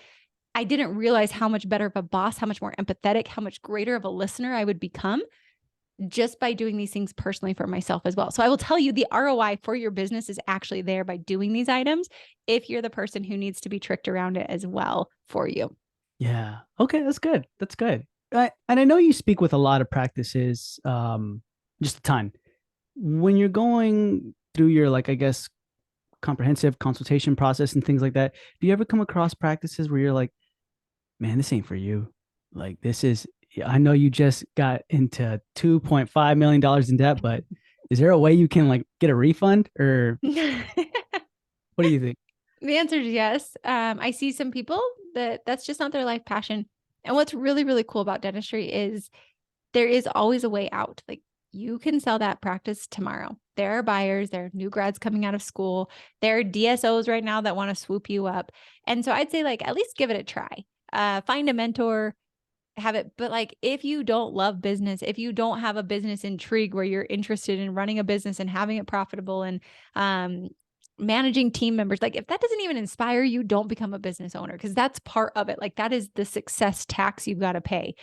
I didn't realize how much better of a boss, how much more empathetic, how much greater of a listener I would become just by doing these things personally for myself as well. So I will tell you the ROI for your business is actually there by doing these items if you're the person who needs to be tricked around it as well for you. Yeah. Okay, that's good. That's good. And I know you speak with a lot of practices, just a ton. When you're going through your, like, I guess, comprehensive consultation process and things like that, do you ever come across practices where you're like, man, this ain't for you? Like, this is, I know you just got into $2.5 million in debt, but is there a way you can like get a refund, or what do you think? The answer is yes. I see some people that's just not their life passion. And what's really, really cool about dentistry is there is always a way out. Like you can sell that practice tomorrow. There are buyers, there are new grads coming out of school, there are DSOs right now that want to swoop you up. And so I'd say like at least give it a try. Find a mentor, have it. But like if you don't love business, if you don't have a business intrigue where you're interested in running a business and having it profitable and managing team members, like if that doesn't even inspire you, don't become a business owner because that's part of it. Like that is the success tax you've got to pay.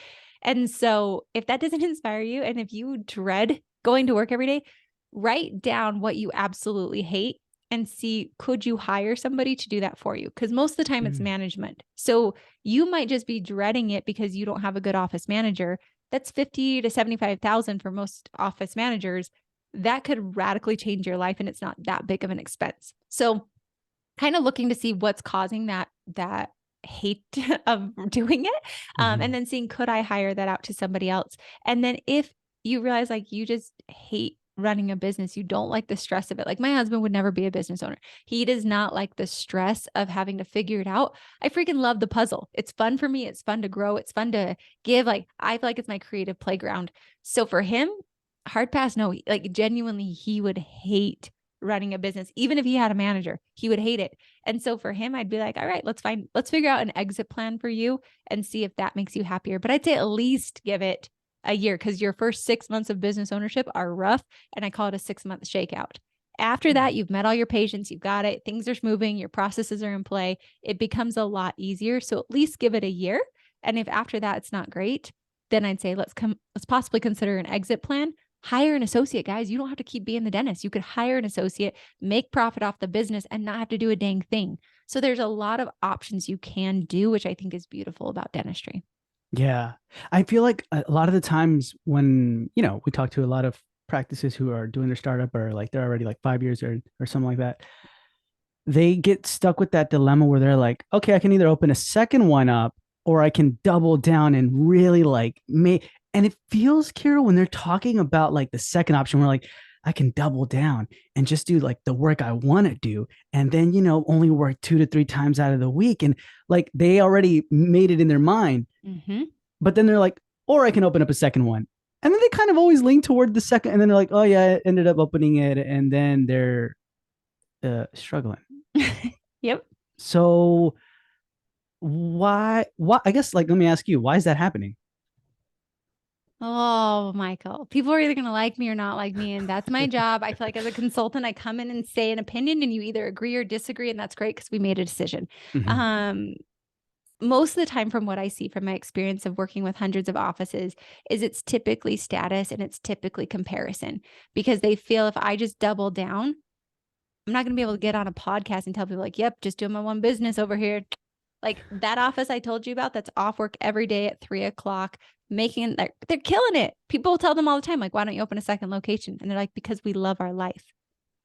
And so if that doesn't inspire you and if you dread going to work every day, write down what you absolutely hate and see, could you hire somebody to do that for you? Because most of the time it's Mm. management. So you might just be dreading it because you don't have a good office manager. That's 50 to 75,000 for most office managers. That could radically change your life and it's not that big of an expense. So kind of looking to see what's causing that hate of doing it. And Mhm. then seeing, could I hire that out to somebody else? And then if you realize like you just hate running a business, you don't like the stress of it. Like my husband would never be a business owner. He does not like the stress of having to figure it out. I freaking love the puzzle. It's fun for me. It's fun to grow. It's fun to give. Like I feel like it's my creative playground. So for him, hard pass, no, like genuinely, he would hate running a business. Even if he had a manager, he would hate it. And so for him, I'd be like, all right, let's figure out an exit plan for you and see if that makes you happier. But I'd say at least give it a year because your first 6 months of business ownership are rough. And I call it a 6 month shakeout. After that, you've met all your patients, you've got it, things are moving, your processes are in play. It becomes a lot easier. So at least give it a year. And if after that it's not great, then I'd say let's possibly consider an exit plan. Hire an associate, guys. You don't have to keep being the dentist. You could hire an associate, make profit off the business, and not have to do a dang thing. So there's a lot of options you can do, which I think is beautiful about dentistry. Yeah. I feel like a lot of the times when, we talk to a lot of practices who are doing their startup, or like they're already like 5 years or something like that, they get stuck with that dilemma where they're like, okay, I can either open a second one up or I can double down and really like make. And it feels, Kira, when they're talking about like the second option, we're like, I can double down and just do like the work I want to do. And then, only work 2 to 3 times out of the week. And like they already made it in their mind. Mm-hmm. But then they're like, or I can open up a second one. And then they kind of always lean toward the second. And then they're like, oh, yeah, I ended up opening it. And then they're struggling. Yep. So why, I guess, like, let me ask you, why is that happening? Oh, Michael, people are either going to like me or not like me. And that's my job. I feel like as a consultant, I come in and say an opinion and you either agree or disagree. And that's great because we made a decision. Mhm. Um, Most of the time from what I see from my experience of working with hundreds of offices is it's typically status and it's typically comparison because they feel if I just double down, I'm not going to be able to get on a podcast and tell people like, yep, just doing my one business over here. Like that office I told you about that's off work every day at 3 o'clock, making they're killing it. People tell them all the time, like, why don't you open a second location? And they're like, because we love our life.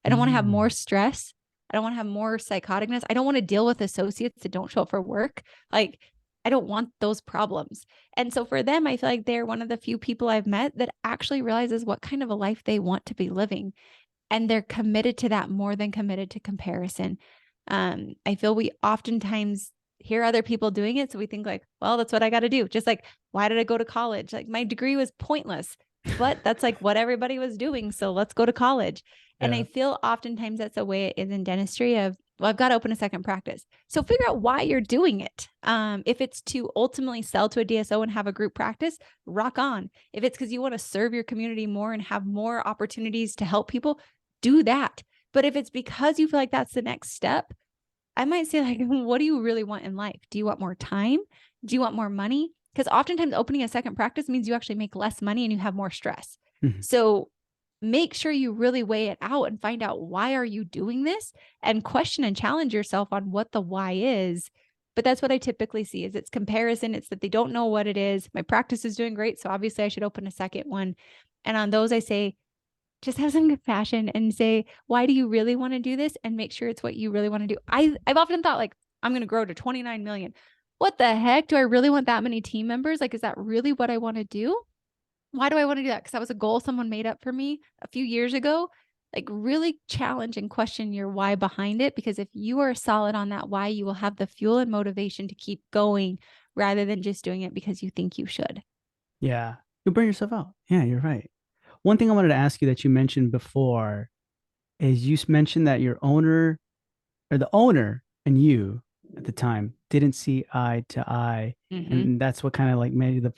I don't want to have more Mm. stress. I don't want to have more psychoticness. I don't want to deal with associates that don't show up for work. Like, I don't want those problems. And so for them, I feel like they're one of the few people I've met that actually realizes what kind of a life they want to be living. and they're committed to that more than committed to comparison. I feel we oftentimes hear other people doing it. So we think like, well, that's what I got to do. Just like, why did I go to college? Like my degree was pointless, but that's like what everybody was doing. So let's go to college. And I Yeah. feel oftentimes that's the way it is in dentistry of, well, I've got to open a second practice. So figure out why you're doing it. If it's to ultimately sell to a DSO and have a group practice, rock on. If it's because you want to serve your community more and have more opportunities to help people, do that. But if it's because you feel like that's the next step, I might say, like, what do you really want in life? Do you want more time? Do you want more money? Because oftentimes opening a second practice means you actually make less money and you have more stress. Mhm. So make sure you really weigh it out and find out, why are you doing this, and question and challenge yourself on what the why is. But that's what I typically see is it's comparison. It's that they don't know what it is. My practice is doing great, so obviously I should open a second one. And on those, I say, just have some compassion and say, why do you really want to do this? And make sure it's what you really want to do. I've often thought like, I'm going to grow to 29 million. What the heck? Do I really want that many team members? Like, is that really what I want to do? Why do I want to do that? Because that was a goal someone made up for me a few years ago. Like, really challenge and question your why behind it. Because if you are solid on that why, you will have the fuel and motivation to keep going rather than just doing it because you think you should. Yeah. You'll burn yourself out. Yeah, you're right. One thing I wanted to ask you that you mentioned before is you mentioned that your owner or the owner and you at the time didn't see eye to eye. Mm-hmm. And that's what kind of like made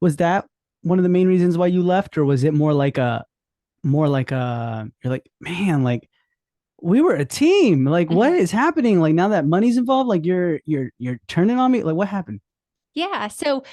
was that one of the main reasons why you left, or was it more like you're like, man, like we were a team. Like what Mm-hmm. is happening? Like now that money's involved, like you're turning on me. Like what happened? Yeah. So,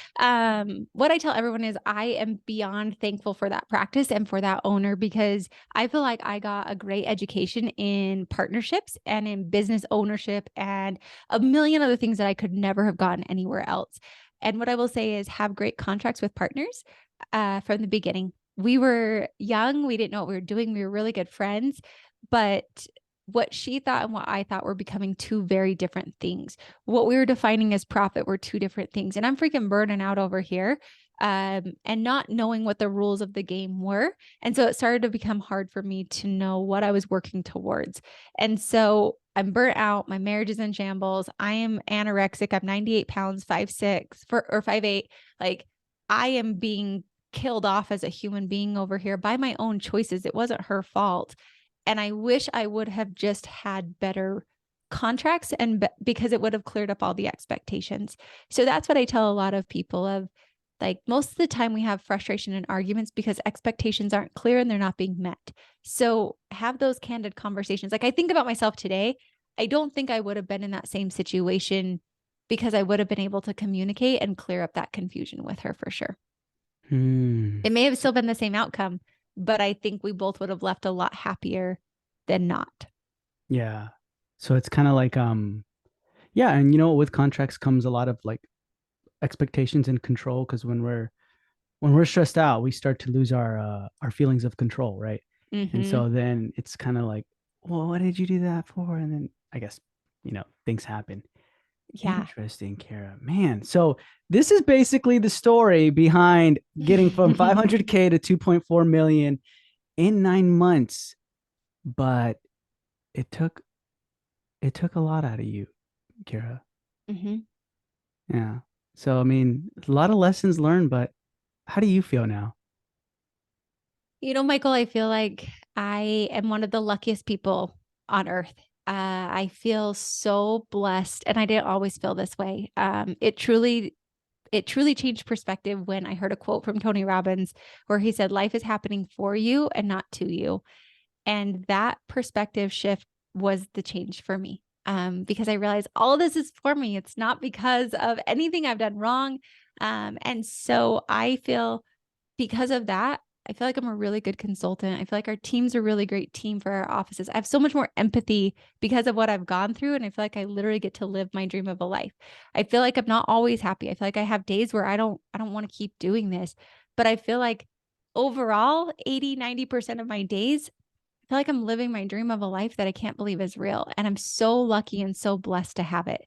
what I tell everyone is I am beyond thankful for that practice and for that owner, because I feel like I got a great education in partnerships and in business ownership and a million other things that I could never have gotten anywhere else. And what I will say is have great contracts with partners from the beginning. We were young, we didn't know what we were doing. We were really good friends, but what she thought and what I thought were becoming two very different things. What we were defining as profit were two different things. And I'm freaking burning out over here, and not knowing what the rules of the game were. And so it started to become hard for me to know what I was working towards. And so I'm burnt out. My marriage is in shambles. I am anorexic. I'm 98 pounds, 5'6" or 5'8". Like, I am being killed off as a human being over here by my own choices. It wasn't her fault. And I wish I would have just had better contracts, and because it would have cleared up all the expectations. So that's what I tell a lot of people of, like, most of the time we have frustration and arguments because expectations aren't clear and they're not being met. So have those candid conversations. Like, I think about myself today, I don't think I would have been in that same situation because I would have been able to communicate and clear up that confusion with her for sure. Hmm. It may have still been the same outcome, but I think we both would have left a lot happier than not. Yeah. So it's kind of like yeah, and with contracts comes a lot of like expectations and control, because when we're stressed out, we start to lose our feelings of control, right? And Mm-hmm. so then it's kind of like, well, what did you do that for? And then I guess, things happen. Yeah. Interesting, Kara. Man, so this is basically the story behind getting from 500K to 2.4 million in 9 months, but it took it took a lot out of you, Kara. Mm-hmm. Yeah. So I mean, a lot of lessons learned, but how do you feel now? Michael, I feel like I am one of the luckiest people on earth. I feel so blessed, and I didn't always feel this way. It truly changed perspective when I heard a quote from Tony Robbins where he said, "Life is happening for you and not to you." And that perspective shift was the change for me, because I realized all of this is for me. It's not because of anything I've done wrong. And so I feel, because of that, I feel like I'm a really good consultant. I feel like our team's a really great team for our offices. I have so much more empathy because of what I've gone through. And I feel like I literally get to live my dream of a life. I feel like I'm not always happy. I feel like I have days where I don't want to keep doing this, but I feel like overall 80-90% of my days, I feel like I'm living my dream of a life that I can't believe is real. And I'm so lucky and so blessed to have it.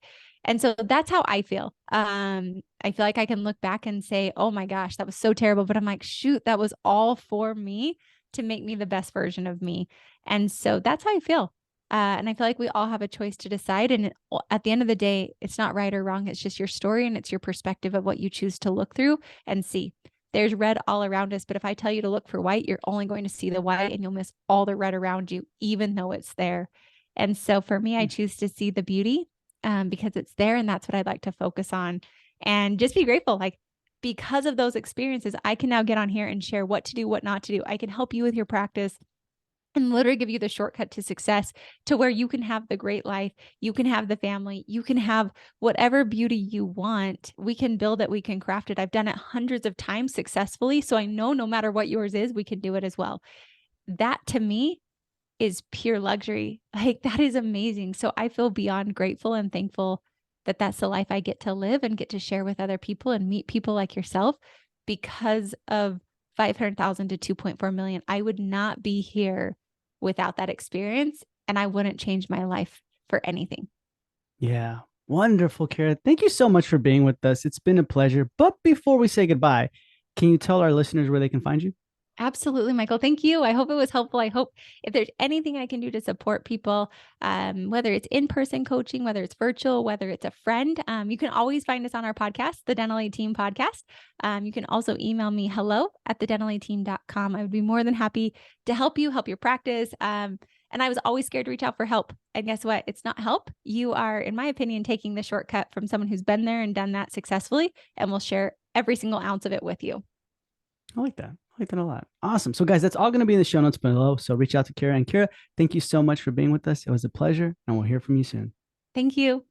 And so that's how I feel. I feel like I can look back and say, oh my gosh, that was so terrible. But I'm like, shoot, that was all for me to make me the best version of me. And so that's how I feel. And I feel like we all have a choice to decide. And at the end of the day, it's not right or wrong. It's just your story and it's your perspective of what you choose to look through and see. There's red all around us. But if I tell you to look for white, you're only going to see the white and you'll miss all the red around you, even though it's there. And so for me, I choose to see the beauty because it's there. And that's what I'd like to focus on and just be grateful. Like, because of those experiences, I can now get on here and share what to do, what not to do. I can help you with your practice and literally give you the shortcut to success to where you can have the great life. You can have the family. You can have whatever beauty you want. We can build it. We can craft it. I've done it hundreds of times successfully. So I know no matter what yours is, we can do it as well. That to me is pure luxury. Like, that is amazing. So I feel beyond grateful and thankful that that's the life I get to live and get to share with other people and meet people like yourself because of 500,000 to 2.4 million. I would not be here without that experience, and I wouldn't change my life for anything. Yeah. Wonderful, Kiera. Thank you so much for being with us. It's been a pleasure. But before we say goodbye, can you tell our listeners where they can find you? Absolutely, Michael. Thank you. I hope it was helpful. I hope if there's anything I can do to support people, whether it's in-person coaching, whether it's virtual, whether it's a friend, you can always find us on our podcast, the Dental Aid Team podcast. You can also email me hello@thedentalaidteam.com. I would be more than happy to help you, help your practice. And I was always scared to reach out for help. And guess what? It's not help. You are, in my opinion, taking the shortcut from someone who's been there and done that successfully, and will share every single ounce of it with you. I like that. I like that a lot. Awesome. So, guys, that's all going to be in the show notes below. So, reach out to Kiera. And Kiera, thank you so much for being with us. It was a pleasure, and we'll hear from you soon. Thank you.